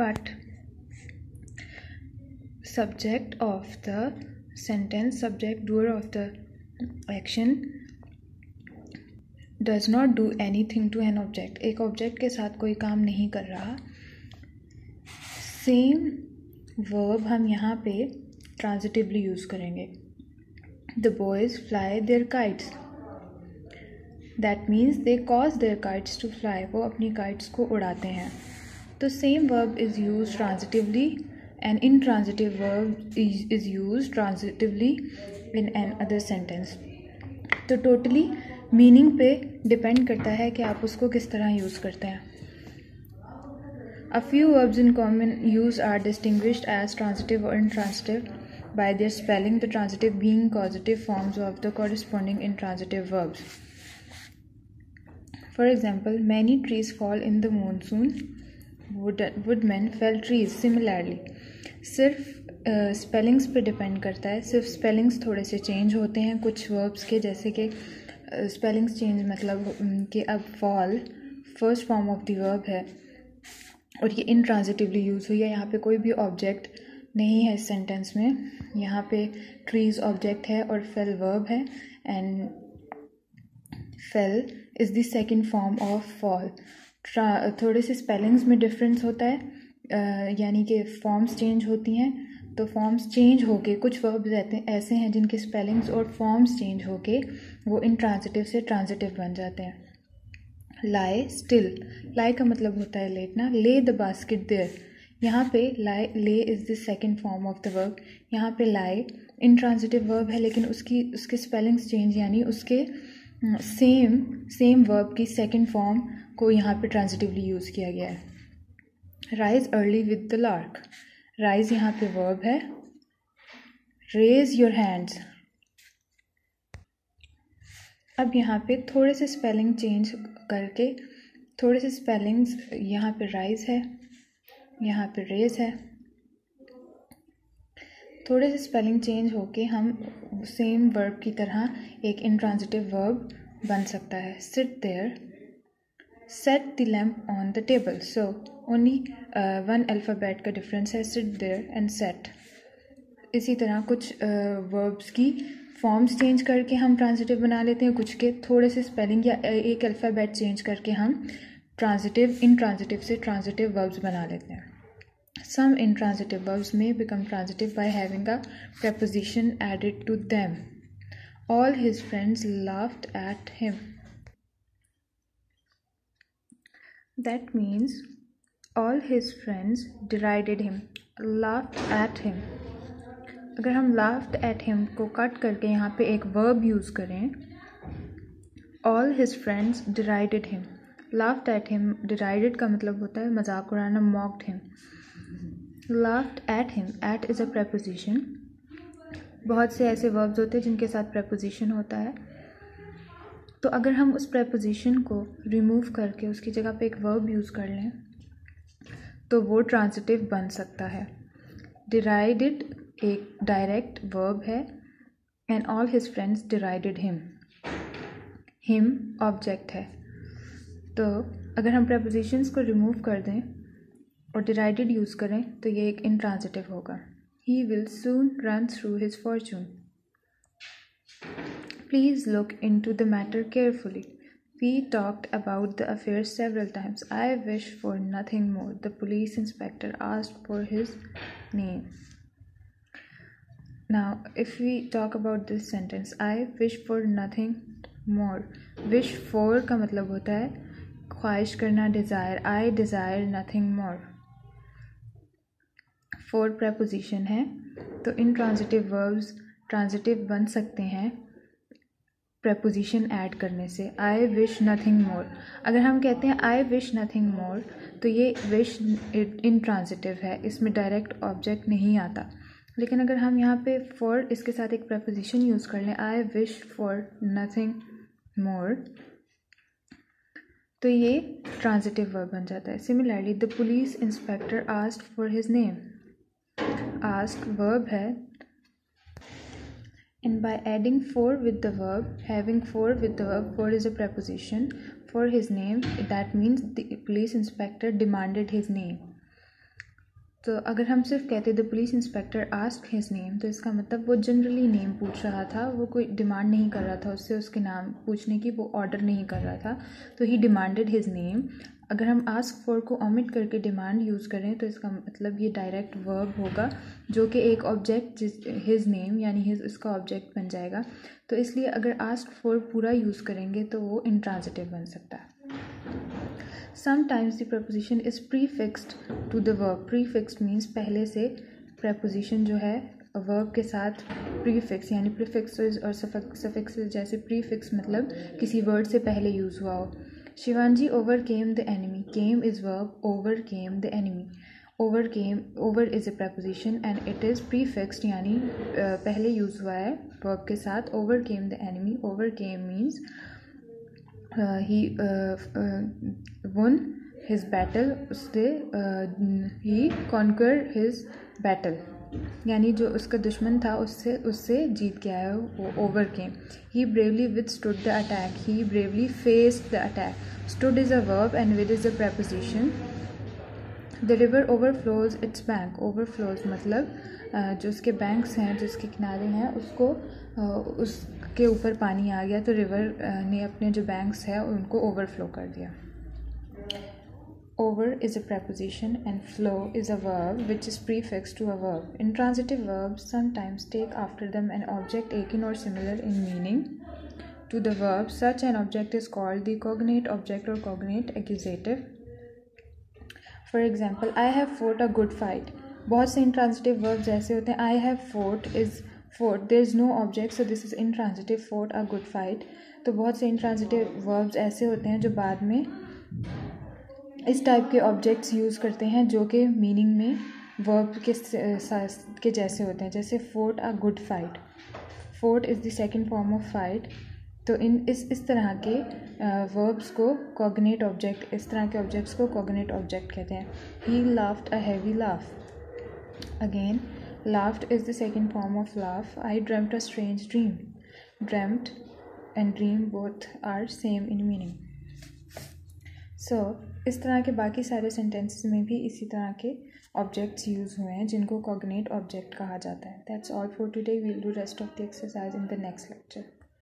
but subject of the sentence, subject, doer of the action does not do anything to an object. एक object के साथ कोई काम नहीं कर रहा. सेम वर्ब हम यहाँ पे ट्रांजिटिवली यूज़ करेंगे. The boys fly their kites. That means they cause their kites to fly. वो अपनी kites को उड़ाते हैं. तो same verb is used transitively and intransitive verb is used transitively in another sentence. तो totally meaning पे depend करता है कि आप उसको किस तरह यूज़ करते हैं. A few verbs in common use are distinguished as transitive or intransitive by their spelling, the transitive being causative forms of the corresponding intransitive verbs. For example, many trees fall in the monsoon. Woodmen fell trees. Similarly, सिर्फ spellings पे depend करता है. सिर्फ spellings थोड़े से change होते हैं कुछ वर्ब्स के, जैसे कि स्पेलिंग्स चेंज मतलब कि अब fall first form of the verb है और ये इंट्रांजिटिवली यूज़ हुई है. यहाँ पे कोई भी ऑब्जेक्ट नहीं है इस सेंटेंस में. यहाँ पे ट्रीज ऑब्जेक्ट है और फेल वर्ब है and fail is the second form of fall. थोड़े से स्पेलिंग्स में डिफरेंस होता है, यानी कि फॉर्म्स चेंज होती हैं. तो फॉर्म्स चेंज होके कुछ वर्ब्स रहते हैं ऐसे हैं जिनके स्पेलिंग्स और फॉर्म्स चेंज होके वो इंट्रांजिटिव से ट्रांजिटिव बन जाते हैं. लाई स्टिल. लाई का मतलब होता है लेटना. ले द बास्केट देयर. यहाँ पे लाई, ले is the second form of the verb. यहाँ पे लाई इंट्रांजिटिव वर्ब है लेकिन उसके स्पेलिंग्स चेंज, यानी उसके सेम वर्ब की सेकंड फॉर्म को यहाँ पे ट्रांजिटिवली यूज़ किया गया है. Rise early with the lark. Rise यहाँ पे वर्ब है. Raise your hands. अब यहाँ पे थोड़े से स्पेलिंग चेंज करके थोड़े से स्पेलिंग्स, यहाँ पे राइज है, यहाँ पे रेज है, थोड़े से स्पेलिंग चेंज होके हम सेम वर्ब की तरह एक इंट्रांजिटिव वर्ब बन सकता है. Sit there. Set the lamp on the table. So only one alphabet का डिफरेंस है, सिट देयर एंड सेट. इसी तरह कुछ वर्ब्स की फॉर्म्स चेंज करके हम ट्रांजिटिव बना लेते हैं, कुछ के थोड़े से स्पेलिंग या एक अल्फ़ाबेट चेंज करके हम इंट्रांजिटिव से ट्रांजिटिव वर्ब्स बना लेते हैं. Some intransitive verbs may become transitive by having a preposition added to them. All his friends laughed at him. That means all his friends derided him, laughed at him. अगर हम laughed at him को cut करके यहाँ पे एक verb use करें, all his friends derided him. laughed at him, derided का मतलब होता है मजाक उड़ाना, mocked him. laughed at him, at is a preposition. बहुत से ऐसे verbs होते हैं जिनके साथ preposition होता है. तो अगर हम उस preposition को remove करके उसकी जगह पे एक verb यूज़ कर लें तो वो transitive बन सकता है. derided एक direct verb है and all his friends derided him. him object है. तो अगर हम prepositions को remove कर दें और derided यूज़ करें तो ये एक intransitive होगा. He will soon run through his fortune. Please look into the matter carefully. We talked about the affair several times. I wish for nothing more. The police inspector asked for his name. Now, if we talk about this sentence, I wish for nothing more. Wish for का मतलब होता है ख्वाहिश करना, desire. I desire nothing more. For preposition है तो intransitive verbs transitive बन सकते हैं preposition ऐड करने से. I wish nothing more. अगर हम कहते हैं I wish nothing more तो ये wish intransitive है, इसमें direct object नहीं आता. लेकिन अगर हम यहाँ पे for इसके साथ एक preposition यूज़ कर लें I wish for nothing more तो ये transitive verb बन जाता है. Similarly, the police inspector asked for his name. Ask verb है and by adding for with the verb, having for with the verb, for is a preposition, for his name, that means the police inspector demanded his name. तो अगर हम सिर्फ कहते the police inspector asked his name, तो इसका मतलब वो generally name पूछ रहा था, वो कोई डिमांड नहीं कर रहा था उससे उसके नाम पूछने की, वो ऑर्डर नहीं कर रहा था, तो ही डिमांडेड हिज नेम। अगर हम आस्क फॉर को ओमिट करके डिमांड यूज़ करें तो इसका मतलब ये डायरेक्ट वर्ब होगा जो कि एक ऑब्जेक्ट हिज नेम यानी हिज इसका ऑब्जेक्ट बन जाएगा। तो इसलिए अगर आस्क फॉर पूरा यूज़ करेंगे तो वो इंट्रांजिटिव बन सकता है। Sometimes the preposition is prefixed to the verb. Prefixed means पहले से preposition जो है verb के साथ prefix यानी prefixes और suffixes जैसे prefix मतलब किसी word से पहले use हुआ हो। शिवांजी overcame the enemy. Came is verb, overcame the enemy. Overcame, over is a preposition and it is prefixed यानी पहले use हुआ है verb के साथ। Overcame the enemy. Overcame means he won his battle, उससे he conquered his battle यानी जो उसका दुश्मन था उससे जीत गया है वो overcame. He bravely withstood the attack. He bravely faced the attack. Stood is a verb and with is a preposition. The river overflows its bank. Overflows मतलब जो उसके बैंक्स हैं जो उसके किनारे हैं उसको उसके ऊपर पानी आ गया तो रिवर ने अपने जो बैंक्स हैं उनको ओवरफ्लो कर दिया। Over is a preposition and flow is a verb which is prefixed to a verb. Intransitive verbs sometimes take after them an object akin or similar in meaning to the verb. Such an object is called the cognate object or cognate accusative. For example, I have fought a good fight. बहुत से intransitive verbs ऐसे होते हैं। I have fought is fought. There is no object, so this is intransitive. Fought a good fight. तो बहुत से intransitive verbs ऐसे होते हैं जो बाद में इस टाइप के ऑब्जेक्ट्स यूज़ करते हैं जो कि मीनिंग में वर्ब के जैसे होते हैं। जैसे fort a good fight, fort is the second form of fight. तो इस तरह के वर्ब्स को कॉग्नेट ऑब्जेक्ट, इस तरह के ऑब्जेक्ट्स को कॉग्नेट ऑब्जेक्ट कहते हैं। He laughed a heavy laugh, again laughed is the second form of laugh. I dreamed a strange dream, dreamed and dream both are same in meaning. So इस तरह के बाकी सारे सेंटेंसेस में भी इसी तरह के ऑब्जेक्ट्स यूज़ हुए हैं जिनको कॉग्नेट ऑब्जेक्ट कहा जाता है। That's all for today. We'll do rest of the exercise in the next lecture.